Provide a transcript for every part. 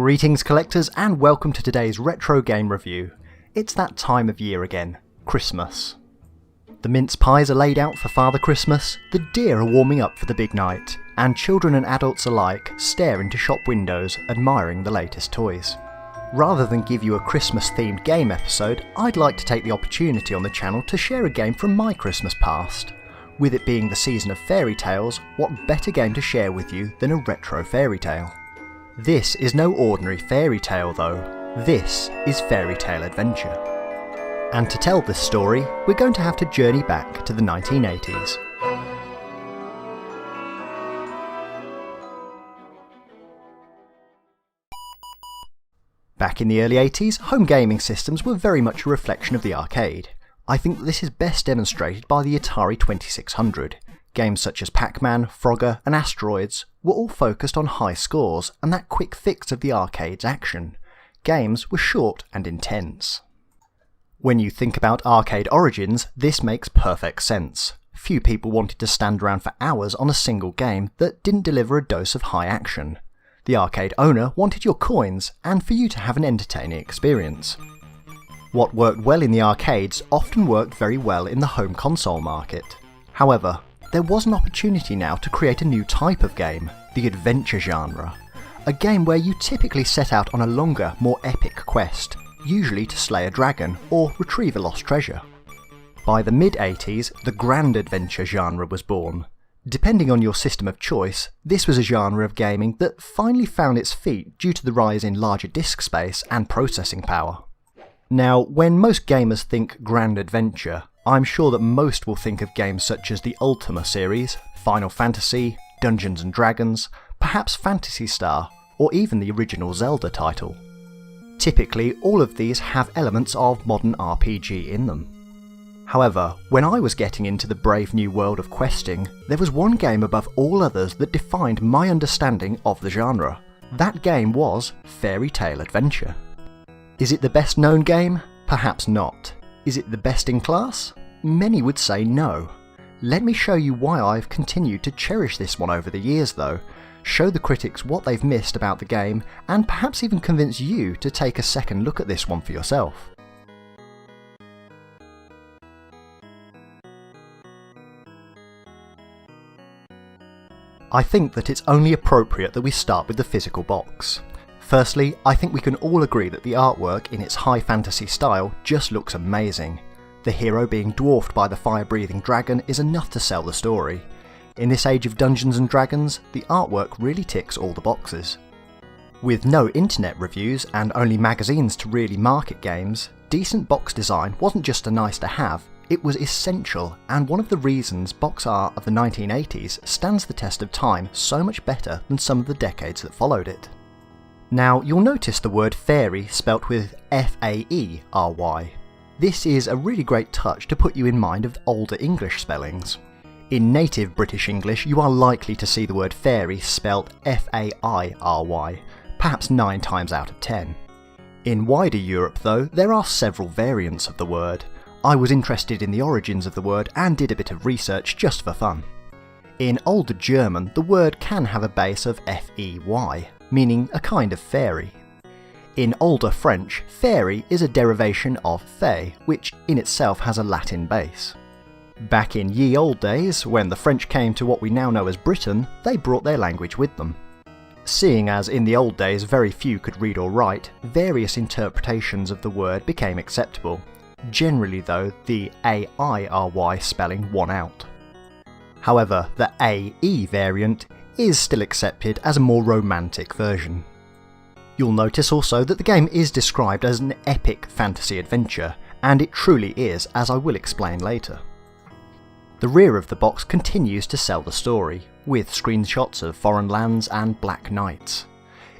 Greetings collectors and welcome to today's retro game review. It's that time of year again, Christmas. The mince pies are laid out for Father Christmas, the deer are warming up for the big night, and children and adults alike stare into shop windows admiring the latest toys. Rather than give you a Christmas themed game episode, I'd like to take the opportunity on the channel to share a game from my Christmas past. With it being the season of fairy tales, what better game to share with you than a retro fairy tale? This is no ordinary fairy tale though, this is Faery Tale Adventure. And to tell this story, we're going to have to journey back to the 1980s. Back in the early 80s, home gaming systems were very much a reflection of the arcade. I think that this is best demonstrated by the Atari 2600. Games such as Pac-Man, Frogger and Asteroids were all focused on high scores and that quick fix of the arcade's action. Games were short and intense. When you think about arcade origins, this makes perfect sense. Few people wanted to stand around for hours on a single game that didn't deliver a dose of high action. The arcade owner wanted your coins and for you to have an entertaining experience. What worked well in the arcades often worked very well in the home console market. However, there was an opportunity now to create a new type of game, the adventure genre. A game where you typically set out on a longer, more epic quest, usually to slay a dragon or retrieve a lost treasure. By the mid-80s, the grand adventure genre was born. Depending on your system of choice, this was a genre of gaming that finally found its feet due to the rise in larger disk space and processing power. Now, when most gamers think grand adventure, I'm sure that most will think of games such as the Ultima series, Final Fantasy, Dungeons & Dragons, perhaps Phantasy Star, or even the original Zelda title. Typically, all of these have elements of modern RPG in them. However, when I was getting into the brave new world of questing, there was one game above all others that defined my understanding of the genre. That game was Faery Tale Adventure. Is it the best known game? Perhaps not. Is it the best in class? Many would say no. Let me show you why I've continued to cherish this one over the years though, show the critics what they've missed about the game, and perhaps even convince you to take a second look at this one for yourself. I think that it's only appropriate that we start with the physical box. Firstly, I think we can all agree that the artwork in its high fantasy style just looks amazing. The hero being dwarfed by the fire-breathing dragon is enough to sell the story. In this age of Dungeons & Dragons, the artwork really ticks all the boxes. With no internet reviews and only magazines to really market games, decent box design wasn't just a nice to have, it was essential, and one of the reasons box art of the 1980s stands the test of time so much better than some of the decades that followed it. Now, you'll notice the word fairy spelt with F-A-E-R-Y. This is a really great touch to put you in mind of older English spellings. In native British English, you are likely to see the word fairy spelt F-A-I-R-Y, perhaps 9 times out of 10. In wider Europe though, there are several variants of the word. I was interested in the origins of the word and did a bit of research just for fun. In older German, the word can have a base of F-E-Y, meaning a kind of fairy. In older French, fairy is a derivation of fée, which in itself has a Latin base. Back in ye old days, when the French came to what we now know as Britain, they brought their language with them. Seeing as in the old days very few could read or write, various interpretations of the word became acceptable. Generally though, the A-I-R-Y spelling won out. However, the A-E variant is still accepted as a more romantic version. You'll notice also that the game is described as an epic fantasy adventure, and it truly is, as I will explain later. The rear of the box continues to sell the story, with screenshots of foreign lands and black knights.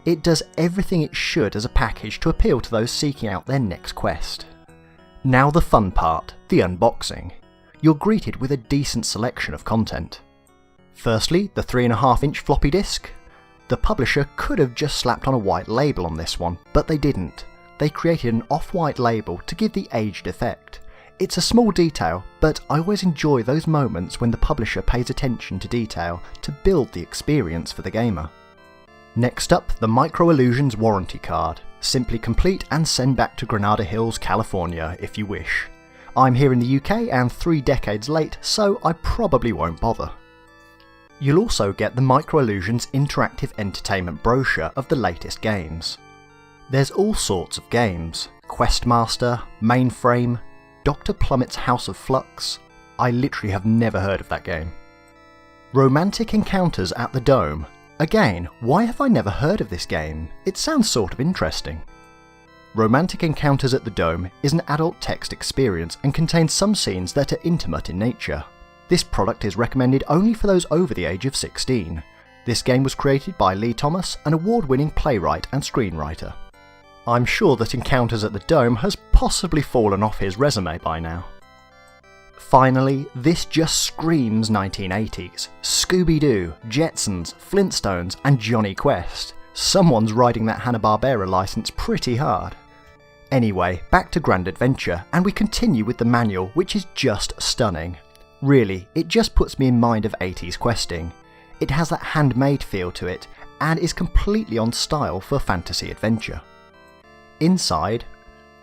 It does everything it should as a package to appeal to those seeking out their next quest. Now the fun part, the unboxing. You're greeted with a decent selection of content. Firstly, the 3.5-inch floppy disk. The publisher could have just slapped on a white label on this one, but they didn't. They created an off-white label to give the aged effect. It's a small detail, but I always enjoy those moments when the publisher pays attention to detail to build the experience for the gamer. Next up, the Micro Illusions warranty card. Simply complete and send back to Granada Hills, California if you wish. I'm here in the UK and 3 decades late, so I probably won't bother. You'll also get the Micro Illusions interactive entertainment brochure of the latest games. There's all sorts of games: Questmaster, Mainframe, Dr. Plummet's House of Flux. I literally have never heard of that game. Romantic Encounters at the Dome. Again, why have I never heard of this game? It sounds sort of interesting. Romantic Encounters at the Dome is an adult text experience and contains some scenes that are intimate in nature. This product is recommended only for those over the age of 16. This game was created by Lee Thomas, an award-winning playwright and screenwriter. I'm sure that Encounters at the Dome has possibly fallen off his resume by now. Finally, this just screams 1980s. Scooby-Doo, Jetsons, Flintstones and Johnny Quest. Someone's riding that Hanna-Barbera license pretty hard. Anyway, back to Grand Adventure, and we continue with the manual, which is just stunning. Really, it just puts me in mind of 80s questing. It has that handmade feel to it, and is completely on style for fantasy adventure. Inside,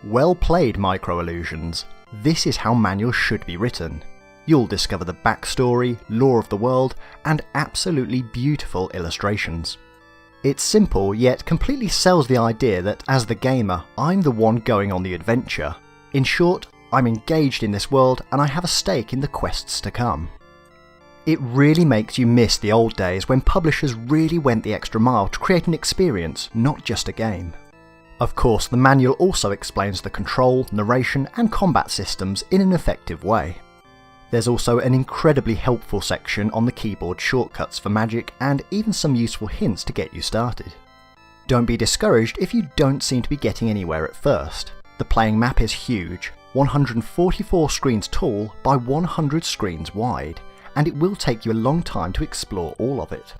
well played, Micro Illusions. This is how manuals should be written. You'll discover the backstory, lore of the world, and absolutely beautiful illustrations. It's simple, yet completely sells the idea that as the gamer, I'm the one going on the adventure. In short, I'm engaged in this world and I have a stake in the quests to come. It really makes you miss the old days when publishers really went the extra mile to create an experience, not just a game. Of course, the manual also explains the control, narration and combat systems in an effective way. There's also an incredibly helpful section on the keyboard shortcuts for magic and even some useful hints to get you started. Don't be discouraged if you don't seem to be getting anywhere at first. The playing map is huge, 144 screens tall by 100 screens wide, and it will take you a long time to explore all of it.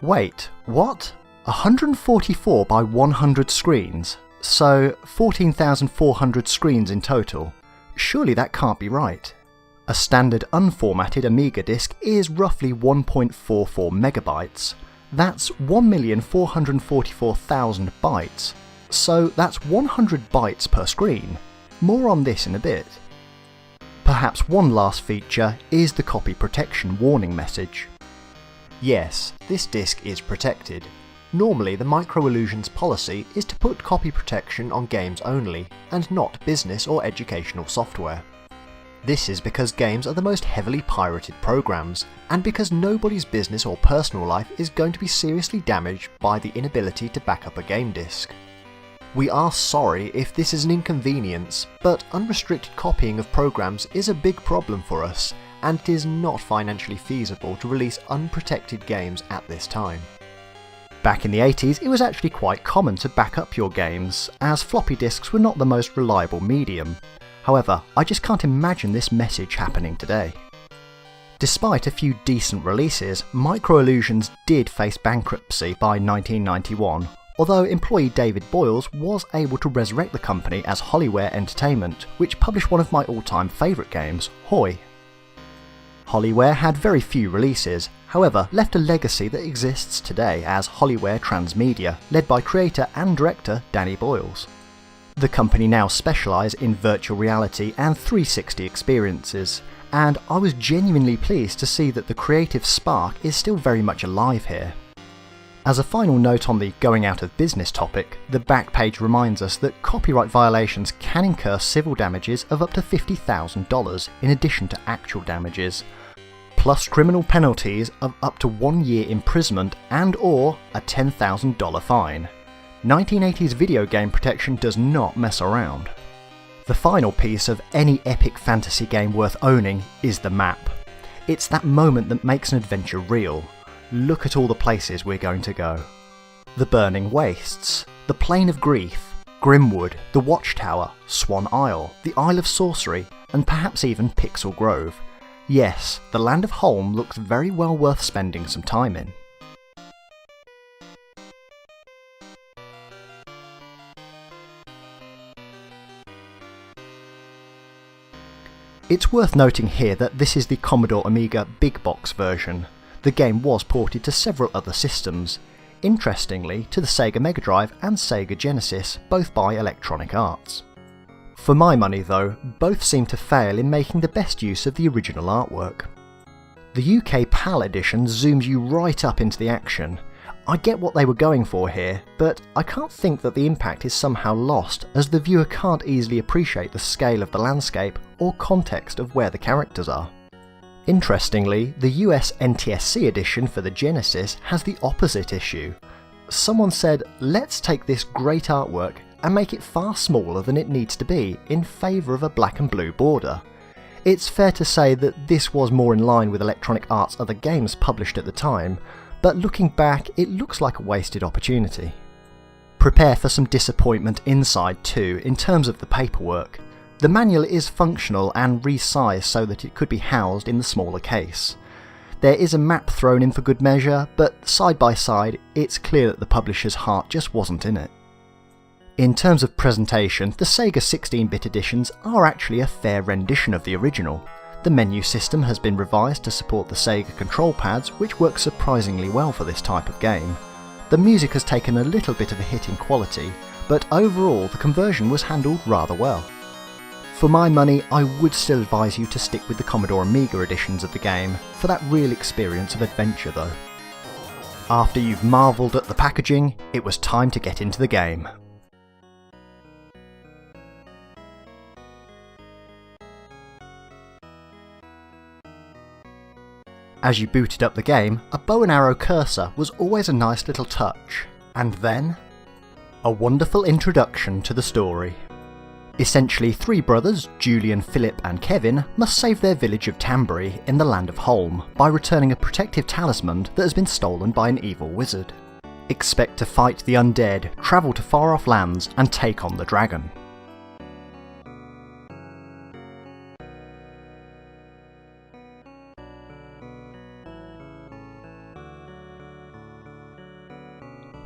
Wait, what? 144 by 100 screens, so 14,400 screens in total. Surely that can't be right. A standard unformatted Amiga disk is roughly 1.44 megabytes. That's 1,444,000 bytes, so that's 100 bytes per screen. More on this in a bit. Perhaps one last feature is the copy protection warning message. Yes, this disk is protected. Normally, the Micro Illusions policy is to put copy protection on games only, and not business or educational software. This is because games are the most heavily pirated programs, and because nobody's business or personal life is going to be seriously damaged by the inability to back up a game disk. We are sorry if this is an inconvenience, but unrestricted copying of programs is a big problem for us, and it is not financially feasible to release unprotected games at this time. Back in the 80s, it was actually quite common to back up your games, as floppy disks were not the most reliable medium. However, I just can't imagine this message happening today. Despite a few decent releases, Micro Illusions did face bankruptcy by 1991, although employee David Boyles was able to resurrect the company as Hollyware Entertainment, which published one of my all-time favourite games, Hoi. Hollyware had very few releases, however left a legacy that exists today as Hollyware Transmedia, led by creator and director Danny Boyles. The company now specialise in virtual reality and 360 experiences, and I was genuinely pleased to see that the creative spark is still very much alive here. As a final note on the going out of business topic, the back page reminds us that copyright violations can incur civil damages of up to $50,000 in addition to actual damages, plus criminal penalties of up to 1 year imprisonment and/or a $10,000 fine. 1980s video game protection does not mess around. The final piece of any epic fantasy game worth owning is the map. It's that moment that makes an adventure real. Look at all the places we're going to go. The Burning Wastes, the Plain of Grief, Grimwood, the Watchtower, Swan Isle, the Isle of Sorcery, and perhaps even Pixel Grove. Yes, the land of Holm looks very well worth spending some time in. It's worth noting here that this is the Commodore Amiga big box version. The game was ported to several other systems. interestingly to the Sega Mega Drive and Sega Genesis, both by Electronic Arts. For my money though, both seem to fail in making the best use of the original artwork. The UK PAL edition zooms you right up into the action. I get what they were going for here, but I can't think that the impact is somehow lost, as the viewer can't easily appreciate the scale of the landscape or context of where the characters are. Interestingly, the US NTSC edition for the Genesis has the opposite issue. Someone said, let's take this great artwork and make it far smaller than it needs to be in favour of a black and blue border. It's fair to say that this was more in line with Electronic Arts' other games published at the time, but looking back it looks like a wasted opportunity. Prepare for some disappointment inside too in terms of the paperwork. The manual is functional and resized so that it could be housed in the smaller case. There is a map thrown in for good measure, but side by side it's clear that the publisher's heart just wasn't in it. In terms of presentation, the Sega 16-bit editions are actually a fair rendition of the original. The menu system has been revised to support the Sega control pads, which work surprisingly well for this type of game. The music has taken a little bit of a hit in quality, but overall the conversion was handled rather well. For my money, I would still advise you to stick with the Commodore Amiga editions of the game for that real experience of adventure though. After you've marvelled at the packaging, it was time to get into the game. As you booted up the game, a bow and arrow cursor was always a nice little touch, and then a wonderful introduction to the story. Essentially, three brothers, Julian, Philip and Kevin, must save their village of Tambury in the land of Holm by returning a protective talisman that has been stolen by an evil wizard. Expect to fight the undead, travel to far off lands and take on the dragon.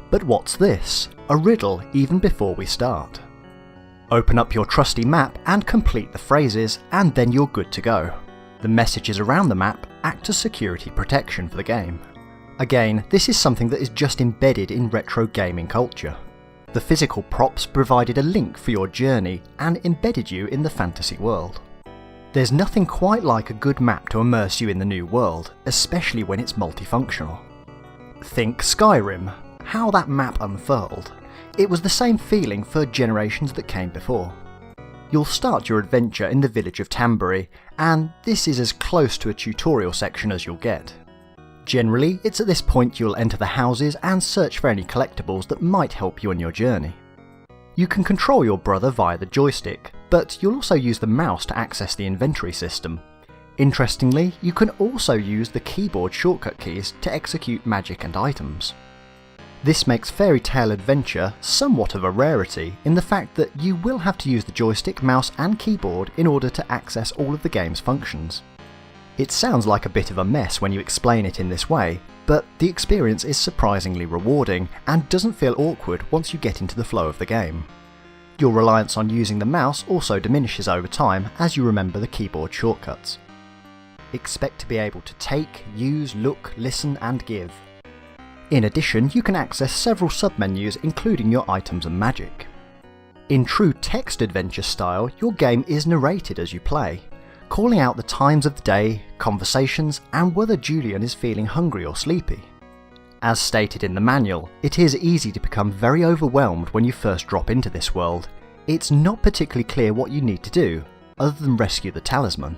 But what's this? A riddle even before we start. Open up your trusty map and complete the phrases, and then you're good to go. The messages around the map act as security protection for the game. Again, this is something that is just embedded in retro gaming culture. The physical props provided a link for your journey and embedded you in the fantasy world. There's nothing quite like a good map to immerse you in the new world, especially when it's multifunctional. Think Skyrim. How that map unfurled. It was the same feeling for generations that came before. You'll start your adventure in the village of Tambury, and this is as close to a tutorial section as you'll get. Generally, it's at this point you'll enter the houses and search for any collectibles that might help you on your journey. You can control your brother via the joystick, but you'll also use the mouse to access the inventory system. Interestingly, you can also use the keyboard shortcut keys to execute magic and items. This makes Faery Tale Adventure somewhat of a rarity in the fact that you will have to use the joystick, mouse and keyboard in order to access all of the game's functions. It sounds like a bit of a mess when you explain it in this way, but the experience is surprisingly rewarding and doesn't feel awkward once you get into the flow of the game. Your reliance on using the mouse also diminishes over time as you remember the keyboard shortcuts. Expect to be able to take, use, look, listen and give. In addition, you can access several submenus including your items and magic. In true text adventure style, your game is narrated as you play, calling out the times of the day, conversations, and whether Julian is feeling hungry or sleepy. As stated in the manual, it is easy to become very overwhelmed when you first drop into this world. It's not particularly clear what you need to do, other than rescue the talisman.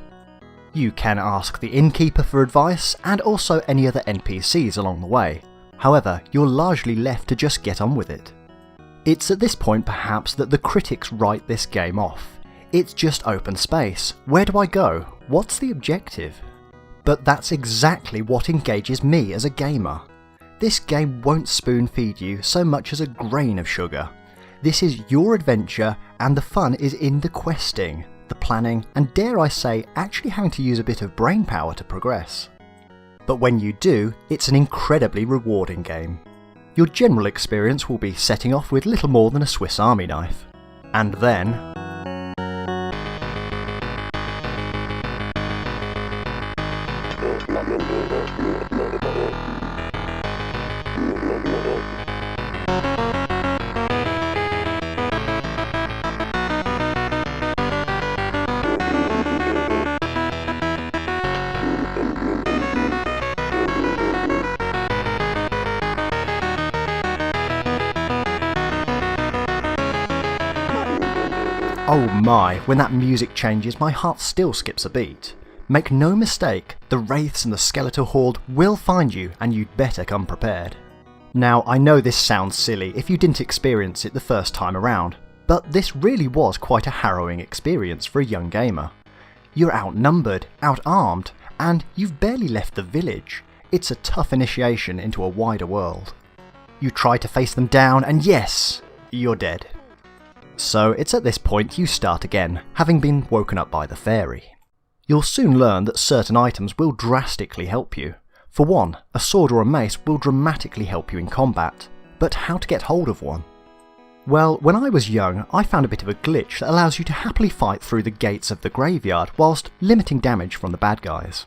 You can ask the innkeeper for advice, and also any other NPCs along the way. However, you're largely left to just get on with it. It's at this point perhaps that the critics write this game off. It's just open space. Where do I go? What's the objective? But that's exactly what engages me as a gamer. This game won't spoon feed you so much as a grain of sugar. This is your adventure and the fun is in the questing, the planning, and dare I say actually having to use a bit of brain power to progress. But when you do, it's an incredibly rewarding game. Your general experience will be setting off with little more than a Swiss Army knife. And then Oh my, when that music changes, my heart still skips a beat. Make no mistake, the wraiths and the skeletal horde will find you, and you'd better come prepared. Now, I know this sounds silly if you didn't experience it the first time around, but this really was quite a harrowing experience for a young gamer. You're outnumbered, outarmed, and you've barely left the village. It's a tough initiation into a wider world. You try to face them down, and yes, you're dead. So it's at this point you start again, having been woken up by the fairy. You'll soon learn that certain items will drastically help you. For one, a sword or a mace will dramatically help you in combat, but how to get hold of one? Well, when I was young, I found a bit of a glitch that allows you to happily fight through the gates of the graveyard whilst limiting damage from the bad guys.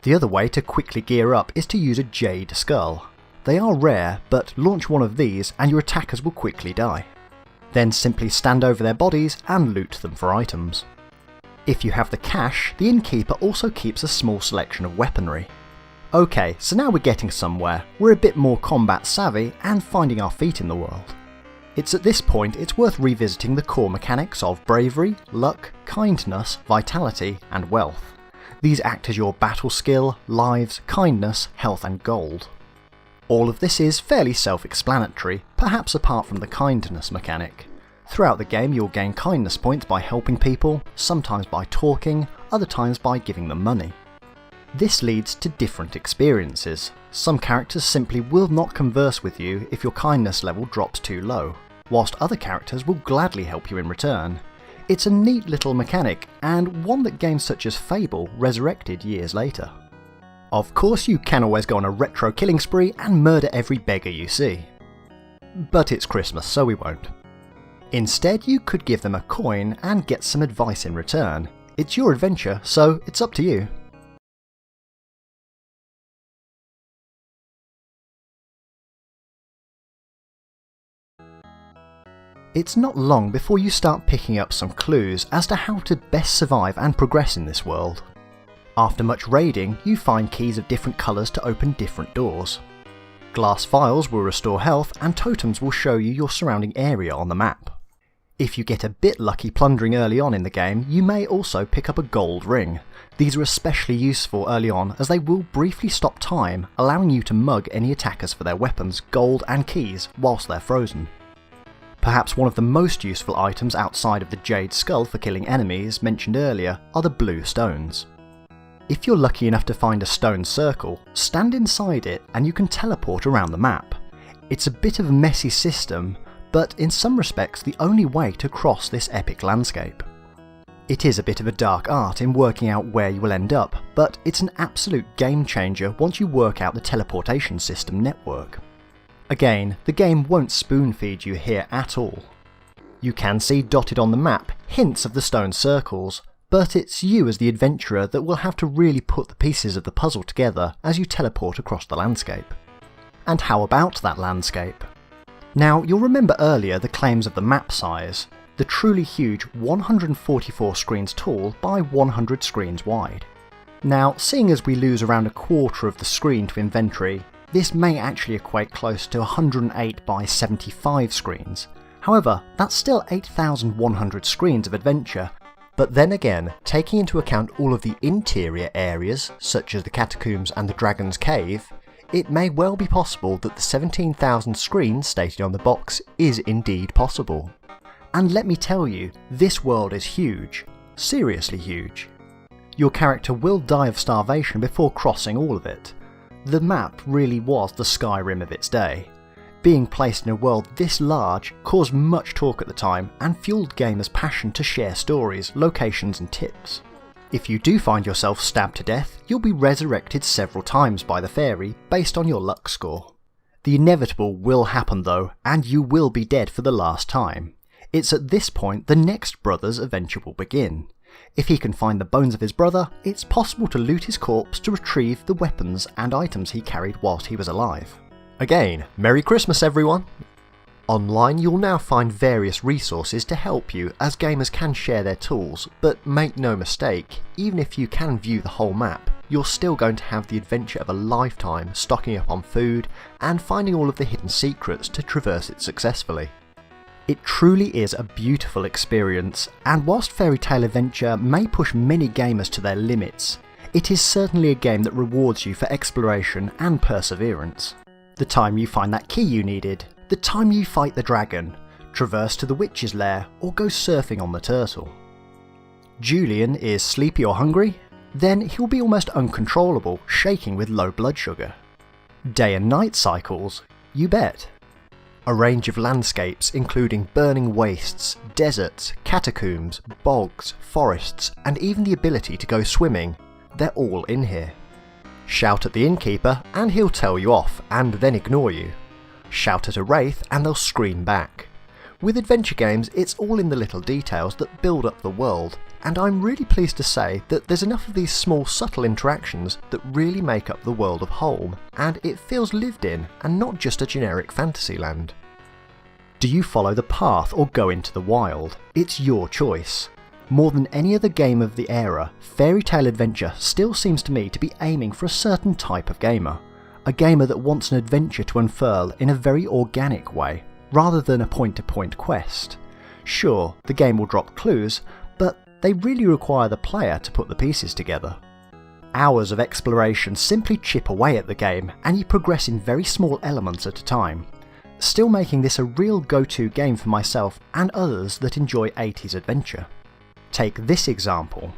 The other way to quickly gear up is to use a jade skull. They are rare, but launch one of these and your attackers will quickly die. Then simply stand over their bodies and loot them for items. If you have the cash, the innkeeper also keeps a small selection of weaponry. Okay, so now we're getting somewhere. We're a bit more combat savvy and finding our feet in the world. It's at this point it's worth revisiting the core mechanics of bravery, luck, kindness, vitality, and wealth. These act as your battle skill, lives, kindness, health, and gold. All of this is fairly self-explanatory, perhaps apart from the kindness mechanic. Throughout the game you'll gain kindness points by helping people, sometimes by talking, other times by giving them money. This leads to different experiences. Some characters simply will not converse with you if your kindness level drops too low, whilst other characters will gladly help you in return. It's a neat little mechanic, and one that games such as Fable resurrected years later. Of course you can always go on a retro killing spree and murder every beggar you see. But it's Christmas, so we won't. Instead, you could give them a coin and get some advice in return. It's your adventure, so it's up to you. It's not long before you start picking up some clues as to how to best survive and progress in this world. After much raiding, you find keys of different colours to open different doors. Glass vials will restore health, and totems will show you your surrounding area on the map. If you get a bit lucky plundering early on in the game, you may also pick up a gold ring. These are especially useful early on as they will briefly stop time, allowing you to mug any attackers for their weapons, gold and keys whilst they're frozen. Perhaps one of the most useful items outside of the jade skull for killing enemies mentioned earlier are the blue stones. If you're lucky enough to find a stone circle, stand inside it and you can teleport around the map. It's a bit of a messy system, but in some respects the only way to cross this epic landscape. It is a bit of a dark art in working out where you will end up, but it's an absolute game changer once you work out the teleportation system network. Again, the game won't spoon feed you here at all. You can see dotted on the map hints of the stone circles, but it's you as the adventurer that will have to really put the pieces of the puzzle together as you teleport across the landscape. And how about that landscape? Now, you'll remember earlier the claims of the map size, the truly huge 144 screens tall by 100 screens wide. Now, seeing as we lose around a quarter of the screen to inventory, this may actually equate close to 108 by 75 screens. However, that's still 8,100 screens of adventure. But then again, taking into account all of the interior areas, such as the catacombs and the Dragon's Cave, it may well be possible that the 17,000 screens stated on the box is indeed possible. And let me tell you, this world is huge. Seriously huge. Your character will die of starvation before crossing all of it. The map really was the Skyrim of its day. Being placed in a world this large caused much talk at the time and fueled gamers' passion to share stories, locations and tips. If you do find yourself stabbed to death, you'll be resurrected several times by the fairy based on your luck score. The inevitable will happen though, and you will be dead for the last time. It's at this point the next brother's adventure will begin. If he can find the bones of his brother, it's possible to loot his corpse to retrieve the weapons and items he carried whilst he was alive. Again, Merry Christmas everyone! Online you'll now find various resources to help you as gamers can share their tools, but make no mistake, even if you can view the whole map, you're still going to have the adventure of a lifetime stocking up on food and finding all of the hidden secrets to traverse it successfully. It truly is a beautiful experience, and whilst Faery Tale Adventure may push many gamers to their limits, it is certainly a game that rewards you for exploration and perseverance. The time you find that key you needed, the time you fight the dragon, traverse to the witch's lair, or go surfing on the turtle. Julian is sleepy or hungry? Then he'll be almost uncontrollable, shaking with low blood sugar. Day and night cycles? You bet. A range of landscapes including burning wastes, deserts, catacombs, bogs, forests, and even the ability to go swimming, they're all in here. Shout at the innkeeper and he'll tell you off and then ignore you. Shout at a wraith and they'll scream back. With adventure games, it's all in the little details that build up the world, and I'm really pleased to say that there's enough of these small subtle interactions that really make up the world of Holm, and it feels lived in and not just a generic fantasy land. Do you follow the path or go into the wild? It's your choice. More than any other game of the era, Faery Tale Adventure still seems to me to be aiming for a certain type of gamer. A gamer that wants an adventure to unfurl in a very organic way, rather than a point-to-point quest. Sure, the game will drop clues, but they really require the player to put the pieces together. Hours of exploration simply chip away at the game, and you progress in very small elements at a time, still making this a real go-to game for myself and others that enjoy 80s adventure. Take this example.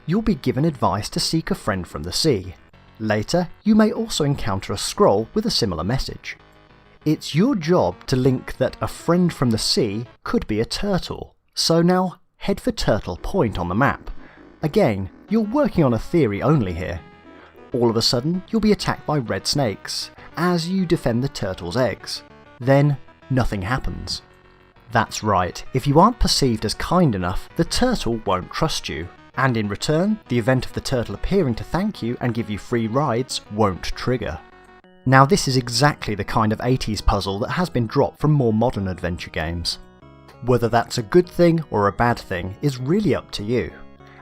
You'll be given advice to seek a friend from the sea. Later, you may also encounter a scroll with a similar message. It's your job to link that a friend from the sea could be a turtle, so now head for Turtle Point on the map. Again, you're working on a theory only here. All of a sudden, you'll be attacked by red snakes, as you defend the turtle's eggs. Then, nothing happens. That's right, if you aren't perceived as kind enough, the turtle won't trust you, and in return, the event of the turtle appearing to thank you and give you free rides won't trigger. Now this is exactly the kind of 80s puzzle that has been dropped from more modern adventure games. Whether that's a good thing or a bad thing is really up to you.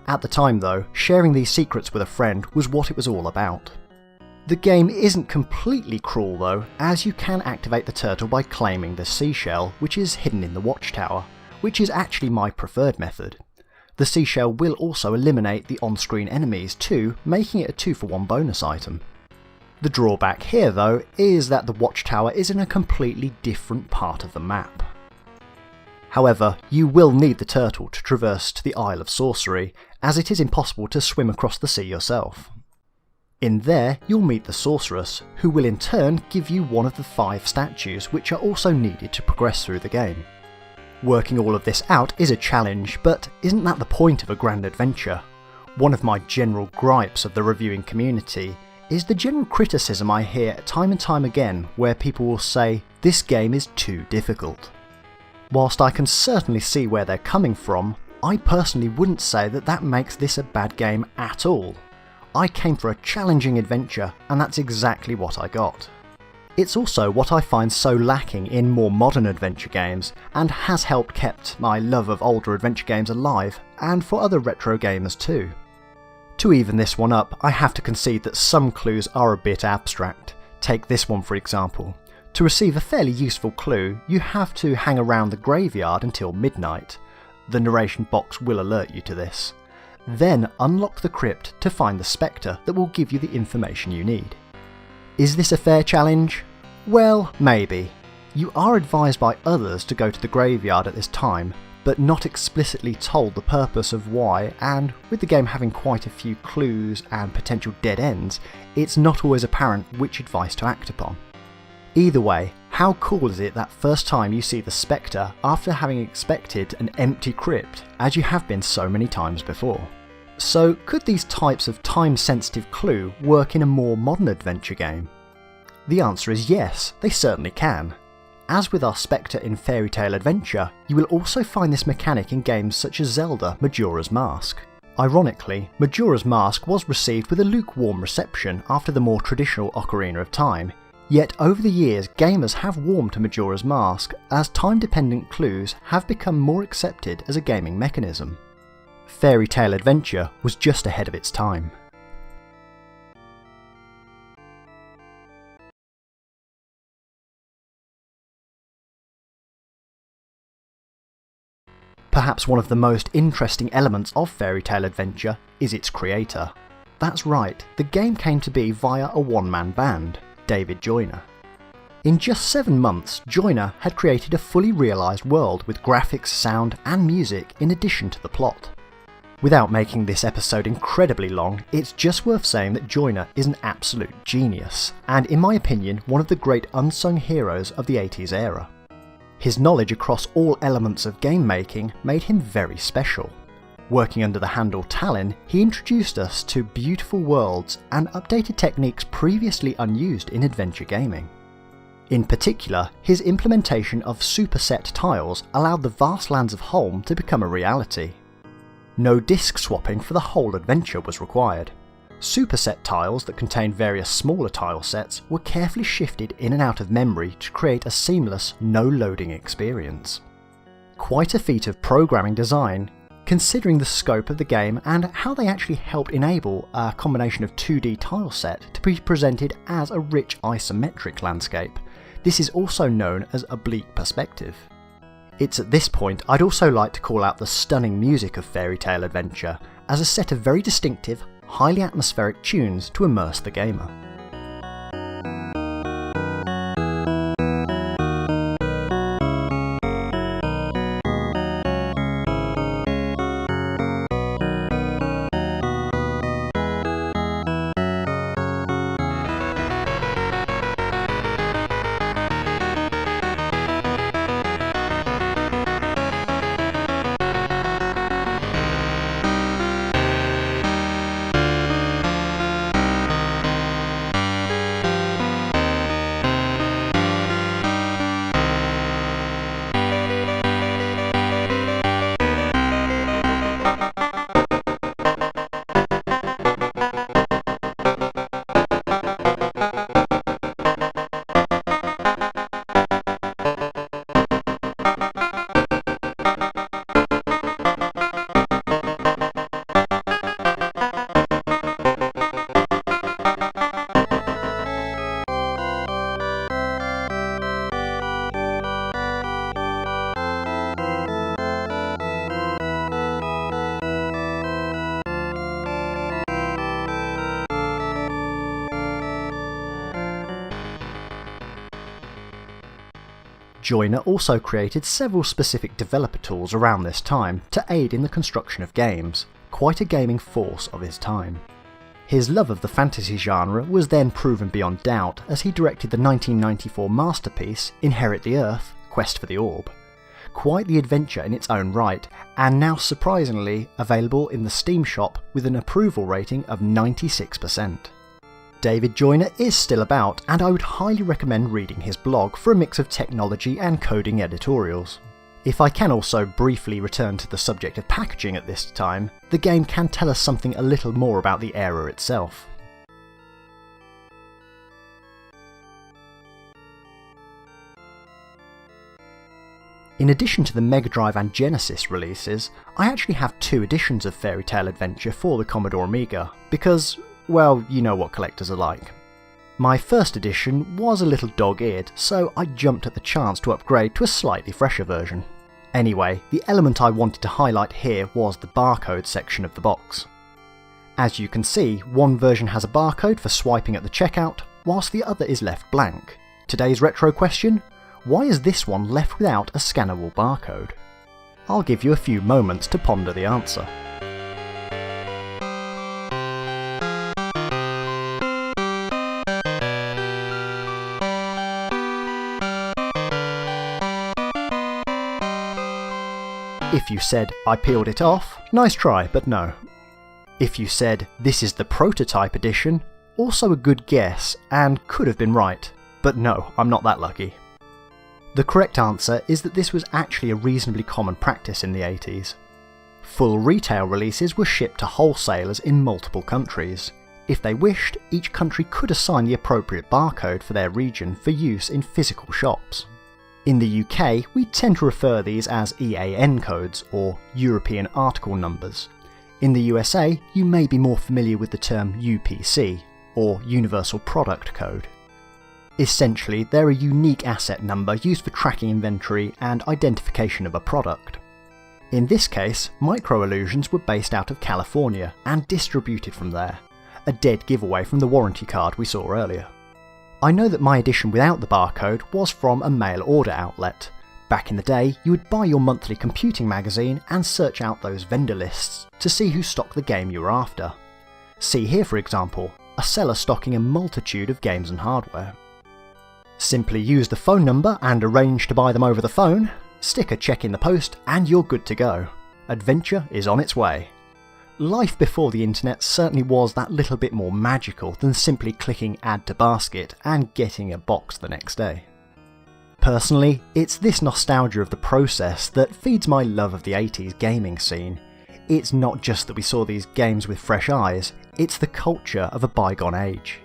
At the time though, sharing these secrets with a friend was what it was all about. The game isn't completely cruel though, as you can activate the turtle by claiming the seashell, which is hidden in the watchtower, which is actually my preferred method. The seashell will also eliminate the on-screen enemies too, making it a 2-for-1 bonus item. The drawback here though is that the watchtower is in a completely different part of the map. However, you will need the turtle to traverse to the Isle of Sorcery, as it is impossible to swim across the sea yourself. In there, you'll meet the sorceress, who will in turn give you one of the 5 statues which are also needed to progress through the game. Working all of this out is a challenge, but isn't that the point of a grand adventure? One of my general gripes of the reviewing community is the general criticism I hear time and time again where people will say, this game is too difficult. Whilst I can certainly see where they're coming from, I personally wouldn't say that that makes this a bad game at all. I came for a challenging adventure, and that's exactly what I got. It's also what I find so lacking in more modern adventure games, and has helped kept my love of older adventure games alive, and for other retro gamers too. To even this one up, I have to concede that some clues are a bit abstract. Take this one for example. To receive a fairly useful clue, you have to hang around the graveyard until midnight. The narration box will alert you to this. Then unlock the crypt to find the spectre that will give you the information you need. Is this a fair challenge? Well, maybe. You are advised by others to go to the graveyard at this time, but not explicitly told the purpose of why, and with the game having quite a few clues and potential dead ends, it's not always apparent which advice to act upon. Either way, how cool is it that first time you see the spectre after having expected an empty crypt, as you have been so many times before? So could these types of time-sensitive clue work in a more modern adventure game? The answer is yes, they certainly can. As with our spectre in Faery Tale Adventure, you will also find this mechanic in games such as Zelda Majora's Mask. Ironically, Majora's Mask was received with a lukewarm reception after the more traditional Ocarina of Time, yet over the years gamers have warmed to Majora's Mask as time-dependent clues have become more accepted as a gaming mechanism. Faery Tale Adventure was just ahead of its time. perhaps one of the most interesting elements of Faery Tale Adventure is its creator. That's right, the game came to be via a one-man band, David Joyner. In just 7 months, Joyner had created a fully realised world with graphics, sound and music in addition to the plot. Without making this episode incredibly long, it's just worth saying that Joyner is an absolute genius, and in my opinion one of the great unsung heroes of the 80s era. His knowledge across all elements of game making made him very special. Working under the handle Talon, he introduced us to beautiful worlds and updated techniques previously unused in adventure gaming. In particular, his implementation of superset tiles allowed the vast lands of Holm to become a reality. No disc swapping for the whole adventure was required. Superset tiles that contained various smaller tile sets were carefully shifted in and out of memory to create a seamless, no-loading experience. Quite a feat of programming design, considering the scope of the game and how they actually helped enable a combination of 2D tile set to be presented as a rich isometric landscape. This is also known as oblique perspective. It's at this point I'd also like to call out the stunning music of Faery Tale Adventure as a set of very distinctive, highly atmospheric tunes to immerse the gamer. Joyner also created several specific developer tools around this time to aid in the construction of games, quite a gaming force of his time. His love of the fantasy genre was then proven beyond doubt as he directed the 1994 masterpiece Inherit the Earth, Quest for the Orb. Quite the adventure in its own right, and now surprisingly available in the Steam shop with an approval rating of 96%. David Joyner is still about, and I would highly recommend reading his blog for a mix of technology and coding editorials. If I can also briefly return to the subject of packaging at this time, the game can tell us something a little more about the era itself. In addition to the Mega Drive and Genesis releases, I actually have 2 editions of Faery Tale Adventure for the Commodore Amiga, because, well, you know what collectors are like. My first edition was a little dog-eared, so I jumped at the chance to upgrade to a slightly fresher version. Anyway, the element I wanted to highlight here was the barcode section of the box. As you can see, one version has a barcode for swiping at the checkout, whilst the other is left blank. Today's retro question: why is this one left without a scannable barcode? I'll give you a few moments to ponder the answer. If you said, I peeled it off, nice try, but no. If you said, this is the prototype edition, also a good guess, and could have been right, but no, I'm not that lucky. The correct answer is that this was actually a reasonably common practice in the 80s. Full retail releases were shipped to wholesalers in multiple countries. If they wished, each country could assign the appropriate barcode for their region for use in physical shops. In the UK, we tend to refer these as EAN codes, or European Article Numbers. In the USA, you may be more familiar with the term UPC, or Universal Product Code. Essentially, they're a unique asset number used for tracking inventory and identification of a product. In this case, Micro Illusions were based out of California and distributed from there, a dead giveaway from the warranty card we saw earlier. I know that my edition without the barcode was from a mail order outlet. Back in the day, you would buy your monthly computing magazine and search out those vendor lists to see who stocked the game you were after. See here for example, a seller stocking a multitude of games and hardware. Simply use the phone number and arrange to buy them over the phone, stick a check in the post and you're good to go. Adventure is on its way. Life before the internet certainly was that little bit more magical than simply clicking add to basket and getting a box the next day. Personally, it's this nostalgia of the process that feeds my love of the 80s gaming scene. It's not just that we saw these games with fresh eyes, it's the culture of a bygone age.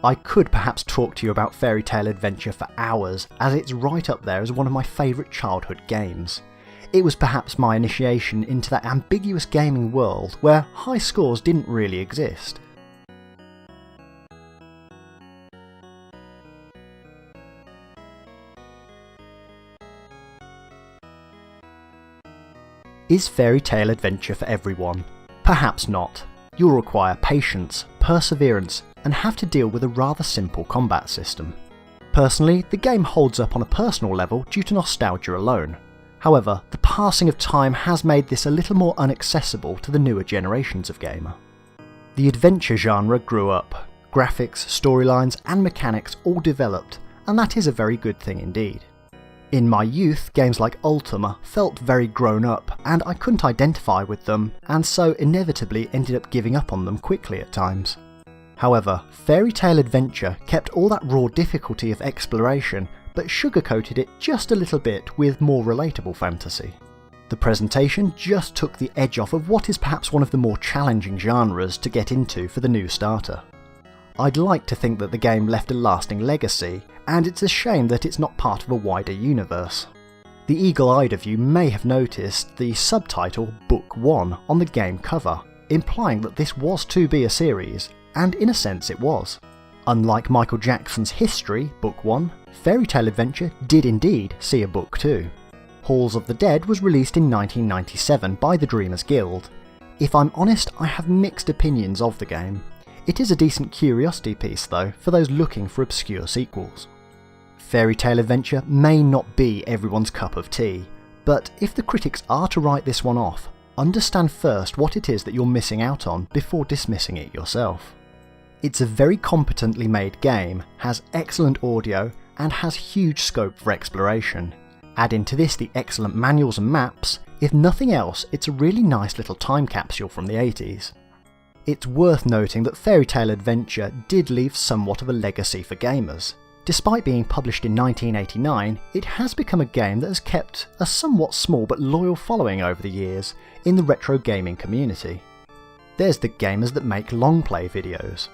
I could perhaps talk to you about Faery Tale Adventure for hours, as it's right up there as one of my favourite childhood games. It was perhaps my initiation into that ambiguous gaming world where high scores didn't really exist. Is Faery Tale Adventure for everyone? Perhaps not. You'll require patience, perseverance, and have to deal with a rather simple combat system. Personally, the game holds up on a personal level due to nostalgia alone. However, the passing of time has made this a little more inaccessible to the newer generations of gamer. The adventure genre grew up. Graphics, storylines, and mechanics all developed, and that is a very good thing indeed. In my youth, games like Ultima felt very grown up, and I couldn't identify with them, and so inevitably ended up giving up on them quickly at times. However, Faery Tale Adventure kept all that raw difficulty of exploration, but sugarcoated it just a little bit with more relatable fantasy. The presentation just took the edge off of what is perhaps one of the more challenging genres to get into for the new starter. I'd like to think that the game left a lasting legacy, and it's a shame that it's not part of a wider universe. The eagle-eyed of you may have noticed the subtitle Book 1 on the game cover, implying that this was to be a series, and in a sense it was. Unlike Michael Jackson's History, Book 1, Faery Tale Adventure did indeed see a Book 2. Halls of the Dead was released in 1997 by the Dreamers Guild. If I'm honest, I have mixed opinions of the game. It is a decent curiosity piece though, for those looking for obscure sequels. Faery Tale Adventure may not be everyone's cup of tea, but if the critics are to write this one off, understand first what it is that you're missing out on before dismissing it yourself. It's a very competently made game, has excellent audio, and has huge scope for exploration. Add into this the excellent manuals and maps, if nothing else it's a really nice little time capsule from the 80s. It's worth noting that Faery Tale Adventure did leave somewhat of a legacy for gamers. Despite being published in 1989, it has become a game that has kept a somewhat small but loyal following over the years in the retro gaming community. There's the gamers that make long play videos.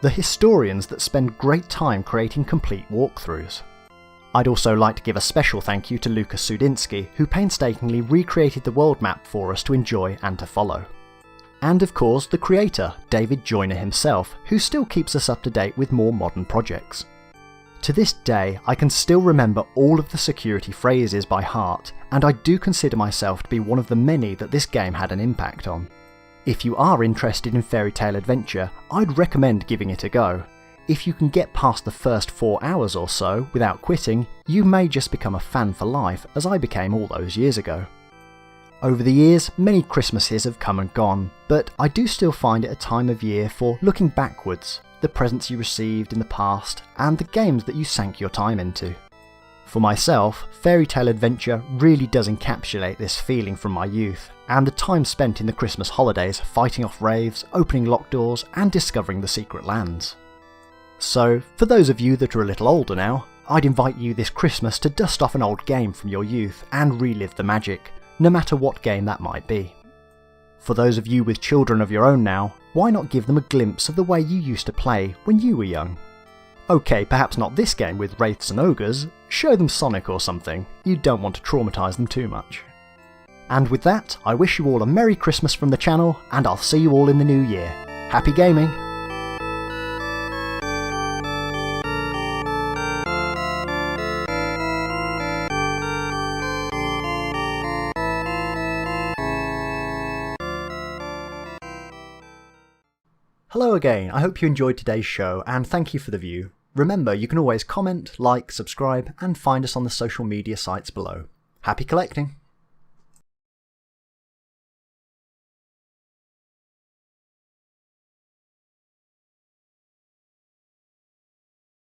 The historians that spend great time creating complete walkthroughs. I'd also like to give a special thank you to Lucas Sudinsky, who painstakingly recreated the world map for us to enjoy and to follow. And of course the creator, David Joyner himself, who still keeps us up to date with more modern projects. To this day, I can still remember all of the security phrases by heart, and I do consider myself to be one of the many that this game had an impact on. If you are interested in Faery Tale Adventure, I'd recommend giving it a go. If you can get past the first 4 hours or so without quitting, you may just become a fan for life, as I became all those years ago. Over the years, many Christmases have come and gone, but I do still find it a time of year for looking backwards, the presents you received in the past, and the games that you sank your time into. For myself, Faery Tale Adventure really does encapsulate this feeling from my youth, and the time spent in the Christmas holidays fighting off raves, opening locked doors, and discovering the secret lands. So, for those of you that are a little older now, I'd invite you this Christmas to dust off an old game from your youth and relive the magic, no matter what game that might be. For those of you with children of your own now, why not give them a glimpse of the way you used to play when you were young? Okay, perhaps not this game with wraiths and ogres, show them Sonic or something, you don't want to traumatise them too much. And with that, I wish you all a Merry Christmas from the channel, and I'll see you all in the new year. Happy gaming! Hello again, I hope you enjoyed today's show and thank you for the view. Remember, you can always comment, like, subscribe and find us on the social media sites below. Happy collecting!